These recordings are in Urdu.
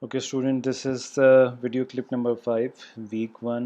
Okay, student, this is the video clip number 5, week 1,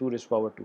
2^2,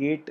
8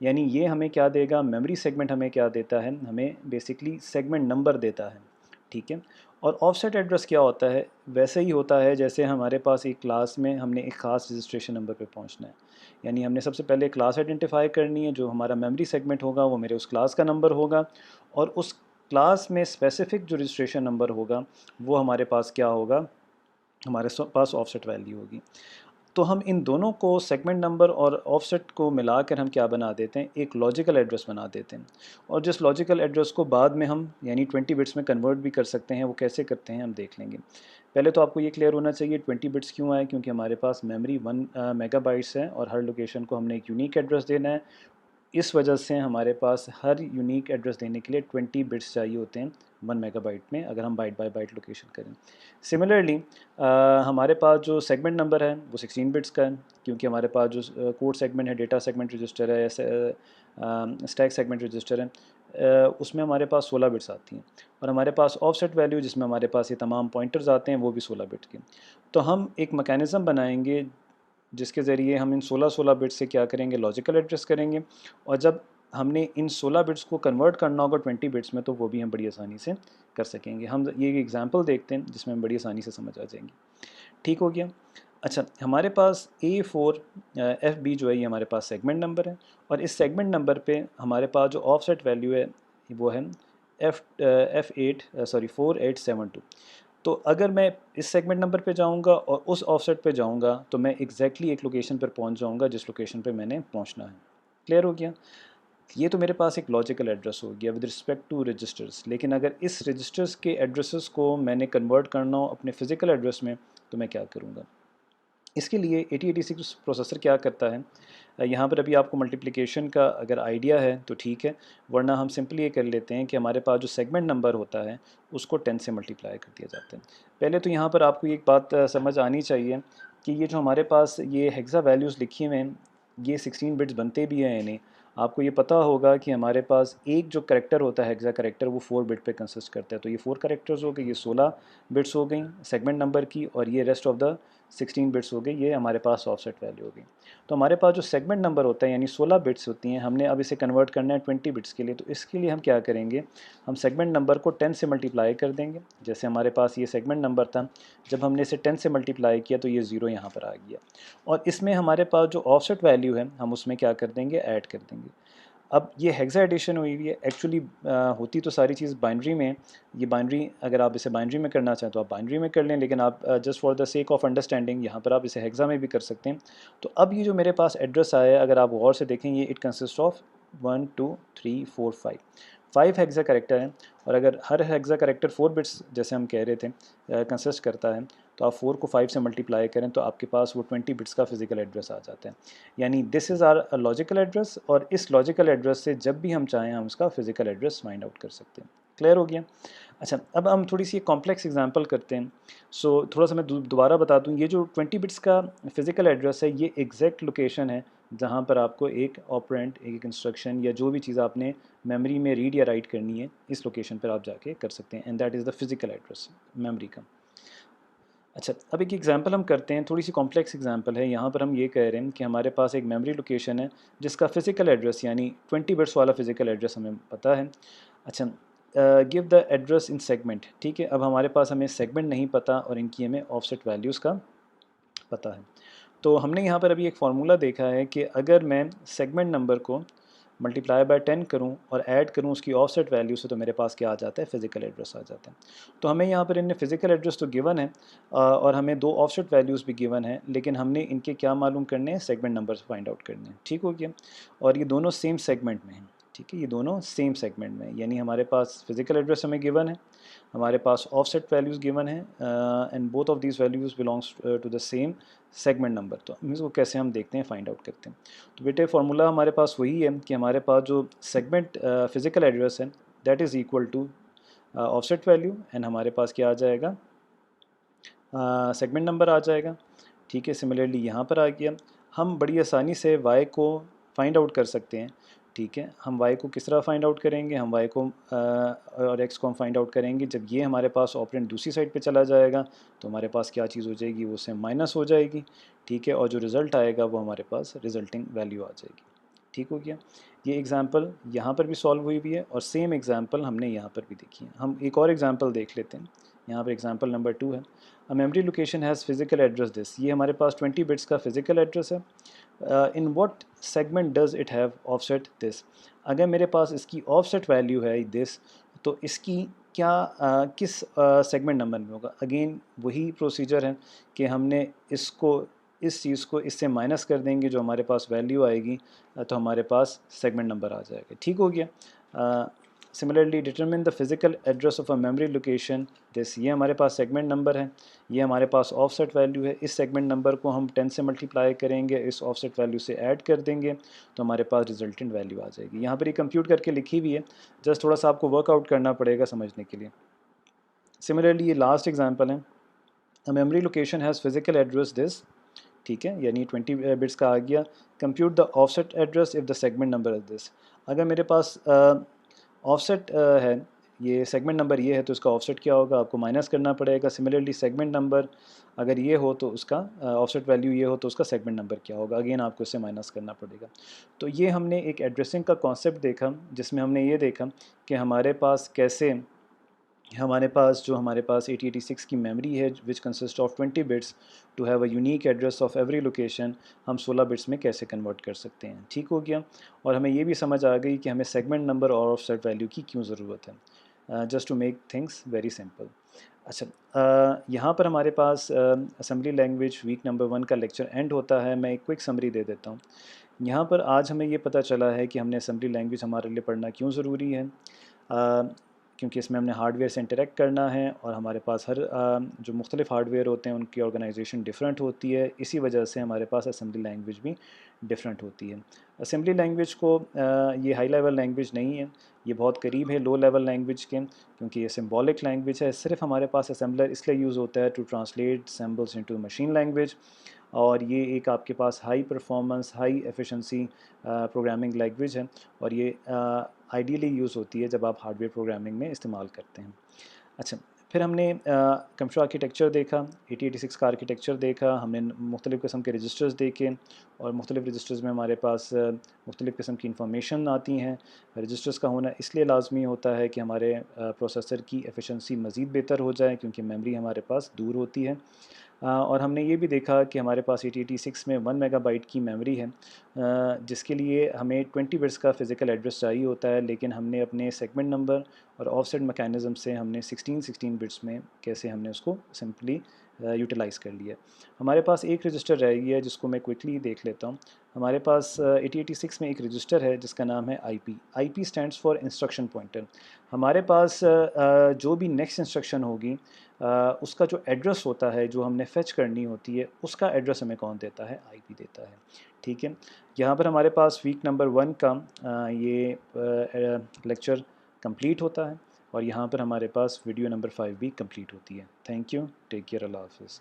یعنی یہ ہمیں کیا دے گا، میموری سیگمنٹ ہمیں کیا دیتا ہے، ہمیں بیسکلی سیگمنٹ نمبر دیتا ہے، ٹھیک ہے. اور آف سیٹ ایڈریس کیا ہوتا ہے، ویسے ہی ہوتا ہے جیسے ہمارے پاس ایک کلاس میں ہم نے ایک خاص رجسٹریشن نمبر پہ پہنچنا ہے. یعنی ہم نے سب سے پہلے کلاس آئیڈینٹیفائی کرنی ہے، جو ہمارا میموری سیگمنٹ ہوگا وہ میرے اس کلاس کا نمبر ہوگا، اور اس کلاس میں اسپیسیفک جو رجسٹریشن نمبر ہوگا وہ ہمارے پاس کیا ہوگا، ہمارے پاس آف سیٹ ویلیو ہوگی. تو ہم ان دونوں کو سیگمنٹ نمبر اور آف سیٹ کو ملا کر ہم کیا بنا دیتے ہیں، ایک لاجیکل ایڈریس بنا دیتے ہیں. اور جس لاجیکل ایڈریس کو بعد میں ہم یعنی 20 بٹس میں کنورٹ بھی کر سکتے ہیں، وہ کیسے کرتے ہیں ہم دیکھ لیں گے. پہلے تو آپ کو یہ کلیئر ہونا چاہیے 20 بٹس کیوں آئے، کیونکہ ہمارے پاس میموری 1 میگا بائٹس ہے اور ہر لوکیشن کو ہم نے ایک یونیک ایڈریس دینا ہے. اس وجہ سے ہمارے پاس ہر یونیک ایڈریس دینے کے لیے 20 بٹس چاہیے ہوتے ہیں 1 میگا بائٹ میں، اگر ہم بائٹ بائی بائٹ لوکیشن کریں. سملرلی ہمارے پاس جو سیگمنٹ نمبر ہے وہ 16 بٹس کا ہے، کیونکہ ہمارے پاس جو کوڈ سیگمنٹ ہے، ڈیٹا سیگمنٹ رجسٹر ہے، اسٹیک سیگمنٹ رجسٹر ہے، اس میں ہمارے پاس 16 بٹس آتی ہیں. اور ہمارے پاس آف سیٹ ویلیو جس میں ہمارے پاس یہ تمام پوائنٹرز آتے ہیں وہ بھی 16 بٹ کے. تو ہم ایک میکینزم بنائیں گے جس کے ذریعے ہم ان 16 بٹس سے کیا کریں گے، لاجیکل ایڈریس کریں گے. اور جب ہم نے ان 16 بٹس کو کنورٹ کرنا ہوگا 20 بٹس میں، تو وہ بھی ہم بڑی آسانی سے کر سکیں گے. ہم یہ ایک ایگزامپل دیکھتے ہیں جس میں ہم بڑی آسانی سے سمجھ آ جائیں گی. ٹھیک ہو گیا. اچھا، ہمارے پاس A4FB جو ہے یہ ہمارے پاس سیگمنٹ نمبر ہے، اور اس سیگمنٹ نمبر پہ ہمارے پاس جو آف سیٹ ویلیو ہے وہ ہے F4872. تو اگر میں اس سیگمنٹ نمبر پہ جاؤں گا اور اس آف سیٹ پہ جاؤں گا تو میں ایگزیکٹلی ایک لوکیشن پر پہنچ جاؤں گا جس لوکیشن پہ میں نے پہنچنا ہے. کلیئر ہو گیا. یہ تو میرے پاس ایک لاجیکل ایڈریس ہو گیا ود رسپیکٹ ٹو رجسٹرز. لیکن اگر اس رجسٹرز کے ایڈریسز کو میں نے کنورٹ کرنا ہو اپنے فزیکل ایڈریس میں تو میں کیا کروں گا. اس کے لیے 8086 پروسیسر کیا کرتا ہے، یہاں پر ابھی آپ کو ملٹیپلیکیشن کا اگر آئیڈیا ہے تو ٹھیک ہے، ورنہ ہم سمپلی یہ کر لیتے ہیں کہ ہمارے پاس جو سیگمنٹ نمبر ہوتا ہے اس کو 10 سے ملٹیپلائی کر دیا جاتا ہے. پہلے تو یہاں پر آپ کو ایک بات سمجھ آنی چاہیے کہ یہ جو ہمارے پاس یہ ہیگزا ویلیوز لکھی ہوئے ہیں یہ 16 بٹس بنتے بھی ہیں یا نہیں. آپ کو یہ پتہ ہوگا کہ ہمارے پاس ایک جو کریکٹر ہوتا ہے ہیگزا کریکٹر وہ 4 بٹ پہ کنسسٹ کرتا ہے. تو یہ 4 کریکٹرز ہو گئے، یہ 16 بٹس ہو گئیں سیگمنٹ نمبر کی، اور یہ ریسٹ آف دا 16 بٹس ہو گئی، یہ ہمارے پاس آف سیٹ ویلیو ہو گئی. تو ہمارے پاس جو سیگمنٹ نمبر ہوتا ہے یعنی 16 بٹس ہوتی ہیں، ہم نے اب اسے کنورٹ کرنا ہے 20 بٹس کے لیے. تو اس کے لیے ہم کیا کریں گے، ہم سیگمنٹ نمبر کو 10 سے ملٹیپلائی کر دیں گے. جیسے ہمارے پاس یہ سیگمنٹ نمبر تھا، جب ہم نے اسے 10 سے ملٹیپلائی کیا تو یہ 0 یہاں پر آ گیا. اور اس میں ہمارے پاس جو آف سیٹ ویلیو ہے ہم اس میں کیا کر دیں گے، ایڈ کر دیں گے. اب یہ ہیگزا ایڈیشن ہوئی ہوئی ہے، ایکچولی ہوتی تو ساری چیز بائنڈری میں. یہ بائنڈری اگر آپ اسے بائنڈری میں کرنا چاہیں تو آپ بائنڈری میں کر لیں، لیکن آپ just for the sake of understanding یہاں پر آپ اسے ہیگزا میں بھی کر سکتے ہیں. تو اب یہ جو میرے پاس ایڈریس آیا ہے اگر آپ غور سے دیکھیں، یہ it consist of 1 2 3 4 5 hexa character ہیں. اور اگر ہر ہیگزا کریکٹر 4 بٹس جیسے ہم کہہ رہے تھے کنسسٹ کرتا ہے، تو آپ 4 کو 5 سے ملٹیپلائی کریں تو آپ کے پاس وہ 20 بٹس کا فزیکل ایڈریس آ جاتا ہے. یعنی دس از آر لاجیکل ایڈریس، اور اس لاجیکل ایڈریس سے جب بھی ہم چاہیں ہم اس کا فزیکل ایڈریس فائنڈ آؤٹ کر سکتے ہیں. کلیئر ہو گیا. اچھا، اب ہم تھوڑی سی کمپلیکس ایگزامپل کرتے ہیں. سو تھوڑا سا میں دوبارہ بتا دوں، یہ جو 20 بٹس کا فزیکل ایڈریس ہے یہ ایگزیکٹ لوکیشن ہے جہاں پر آپ کو ایک آپرینٹ، ایک انسٹرکشن یا جو بھی چیز آپ نے میموری میں ریڈ یا رائٹ کرنی ہے اس لوکیشن پر آپ جا کے کر سکتے ہیں، and that is the physical address memory کا. اچھا، اب ایک ایگزامپل ہم کرتے ہیں، تھوڑی سی کمپلیکس ایگزامپل ہے. یہاں پر ہم یہ کہہ رہے ہیں کہ ہمارے پاس ایک میموری لوکیشن ہے جس کا فزیکل ایڈریس یعنی 20 بٹس والا فزیکل ایڈریس ہمیں پتہ ہے. اچھا، give the address in segment. ٹھیک ہے، اب ہمارے پاس ہمیں سیگمنٹ نہیں پتہ اور ان کی ہمیں آف سیٹ ویلیوز کا پتہ ہے. تو ہم نے یہاں پر ابھی ایک فارمولہ دیکھا ہے کہ اگر میں سیگمنٹ نمبر کو ملٹیپلائی بائی 10 کروں اور ایڈ کروں اس کی آف سیٹ ویلیو سے تو میرے پاس کیا آ جاتا ہے، فزیکل ایڈریس آ جاتا ہے. تو ہمیں یہاں پر ان فزیکل ایڈریس تو گیون ہے اور ہمیں 2 آف سیٹ ویلیوز بھی گیون ہیں، لیکن ہم نے ان کے کیا معلوم کرنے ہیں، سیگمنٹ نمبرز فائنڈ آؤٹ کرنے ہیں. ٹھیک ہو گیا. اور یہ دونوں سیم سیگمنٹ میں ہیں. ٹھیک ہے، یہ دونوں سیم سیگمنٹ میں ہیں، یعنی ہمارے پاس فزیکل ایڈریس ہمیں گیون ہے، ہمارے پاس آف سیٹ ویلیوز گیون ہیں، and both of these values belongs to the same segment number. تو اس کو کیسے ہم دیکھتے ہیں، فائنڈ آؤٹ کرتے ہیں. تو بیٹے فارمولہ ہمارے پاس وہی ہے کہ ہمارے پاس جو سیگمنٹ فزیکل ایڈریس ہے that is equal to offset value, and ہمارے پاس کیا آ جائے گا، سیگمنٹ نمبر آ جائے گا. ٹھیک ہے، سملرلی یہاں پر آ گیا. ہم بڑی آسانی سے وائی کو فائنڈ آؤٹ کر سکتے ہیں. ٹھیک ہے، ہم وائی کو کس طرح فائنڈ آؤٹ کریں گے، ہم وائی کو اور ایکس کو ہم فائنڈ آؤٹ کریں گے جب یہ ہمارے پاس آپرینٹ دوسری سائڈ پہ چلا جائے گا تو ہمارے پاس کیا چیز ہو جائے گی، وہ سے مائنس ہو جائے گی. ٹھیک ہے، اور جو رزلٹ آئے گا وہ ہمارے پاس ریزلٹنگ ویلیو آ جائے گی. ٹھیک ہو گیا. یہ ایگزامپل یہاں پر بھی سالو ہوئی ہوئی ہے اور سیم ایگزامپل ہم نے یہاں پر بھی دیکھی ہے. ہم ایک اور ایگزامپل دیکھ لیتے ہیں. یہاں پر ایگزامپل نمبر 2 ہے. Memory location has physical address this. یہ ہمارے پاس 20 بٹس کا فزیکل ایڈریس ہے. In what segment does it have offset this. اگر میرے پاس اس کی آف سیٹ ویلیو ہے دس تو اس کی کیا کس سیگمنٹ نمبر میں ہوگا. اگین وہی پروسیجر ہے کہ ہم نے اس چیز کو اس سے مائنس کر دیں گے, جو ہمارے پاس ویلیو آئے گی تو ہمارے پاس سیگمنٹ نمبر آ جائے گا. ٹھیک ہو گیا. Similarly determine the physical address of a memory location this. یہ ہمارے پاس سیگمنٹ نمبر ہے, یہ ہمارے پاس آف سیٹ ویلیو ہے. اس سیگمنٹ نمبر کو ہم 10 سے ملٹیپلائی کریں گے, اس آف سیٹ ویلیو سے ایڈ کر دیں گے تو ہمارے پاس ریزلٹنٹ ویلیو آ جائے گی. یہاں پر یہ کمپیوٹ کر کے لکھی ہوئی ہے, جسٹ تھوڑا سا آپ کو ورک آؤٹ کرنا پڑے گا سمجھنے کے لیے. سملرلی یہ لاسٹ ایگزامپل ہے. Memory location has physical address this. ٹھیک ہے, یعنی 20 بٹس کا آ گیا. Compute the offset address of the segment number is this. اگر میرے پاس آف سیٹ ہے, یہ سیگمنٹ نمبر یہ ہے تو اس کا آف سیٹ کیا ہوگا, آپ کو مائنس کرنا پڑے گا. سملرلی سیگمنٹ نمبر اگر یہ ہو تو اس کا آف سیٹ ویلیو یہ ہو تو اس کا سیگمنٹ نمبر کیا ہوگا, اگین آپ کو اس سے مائنس کرنا پڑے گا. تو یہ ہم نے ایک ایڈریسنگ کا کانسیپٹ دیکھا, جس میں ہم نے یہ دیکھا کہ ہمارے پاس کیسے ہمارے پاس 8086 کی میموری ہے which consists of 20 bits to have a unique address of every location, ہم 16 بٹس میں کیسے کنورٹ کر سکتے ہیں. ٹھیک ہو گیا. اور ہمیں یہ بھی سمجھ آ گئی کہ ہمیں سیگمنٹ نمبر اور آف سیٹ ویلیو کی کیوں ضرورت ہے, just to make things very simple. اچھا, یہاں پر ہمارے پاس اسمبلی لینگویج ویک نمبر 1 کا لیکچر اینڈ ہوتا ہے. میں ایک کوئک سمری دے دیتا ہوں. یہاں پر آج ہمیں یہ پتہ چلا ہے کہ ہم نے اسمبلی لینگویج ہمارے لیے پڑھنا کیوں ضروری ہے, کیونکہ اس میں ہم نے ہارڈ ویئر سے انٹریکٹ کرنا ہے اور ہمارے پاس جو مختلف ہارڈ ویئر ہوتے ہیں ان کی آرگنائزیشن ڈفرینٹ ہوتی ہے. اسی وجہ سے ہمارے پاس اسمبلی لینگویج بھی ڈفرینٹ ہوتی ہے. اسمبلی لینگویج کو یہ ہائی لیول لینگویج نہیں ہے, یہ بہت قریب ہے لو لیول لینگویج کے, کیونکہ یہ سمبولک لینگویج ہے. صرف ہمارے پاس اسمبلر اس لیے یوز ہوتا ہے to translate symbols into machine language, اور یہ ایک آپ کے پاس high performance high efficiency programming language ہے, اور یہ آئیڈیلی یوز ہوتی ہے جب آپ ہارڈ ویئر پروگرامنگ میں استعمال کرتے ہیں. اچھا, پھر ہم نے کمپیوٹر آرکیٹیکچر دیکھا, 8086 کا آرکیٹیکچر دیکھا, ہم نے مختلف قسم کے رجسٹرز دیکھے, اور مختلف رجسٹرز میں ہمارے پاس مختلف قسم کی انفارمیشن آتی ہیں. رجسٹرز کا ہونا اس لیے لازمی ہوتا ہے کہ ہمارے پروسیسر کی ایفیشنسی مزید بہتر ہو جائے, کیونکہ میموری ہمارے پاس دور ہوتی ہے. اور ہم نے یہ بھی دیکھا کہ ہمارے پاس 8086 میں 1 میگا بائٹ کی میموری ہے, جس کے لیے ہمیں 20 بٹس کا فزیکل ایڈریس چاہیے ہوتا ہے, لیکن ہم نے اپنے سیگمنٹ نمبر اور آف سیٹ میکینزم سے ہم نے 16 بٹس میں کیسے ہم نے اس کو سمپلی یوٹیلائز کر لیا. ہمارے پاس ایک رجسٹر رہ گیا ہے جس کو میں کوئکلی دیکھ لیتا ہوں. ہمارے پاس 8086 میں ایک رجسٹر ہے جس کا نام ہے I P. I P stands for instruction pointer. ہمارے پاس جو بھی نیکسٹ انسٹرکشن ہوگی اس کا جو ایڈریس ہوتا ہے, جو ہم نے فیچ کرنی ہوتی ہے, اس کا ایڈریس ہمیں کون دیتا ہے, آئی پی دیتا ہے. ٹھیک ہے, یہاں پر ہمارے پاس ویک نمبر 1 کا یہ لیکچر کمپلیٹ ہوتا ہے, اور یہاں پر ہمارے پاس ویڈیو نمبر 5 بھی کمپلیٹ ہوتی ہے. تھینک یو, ٹیک کیئر, اللہ حافظ.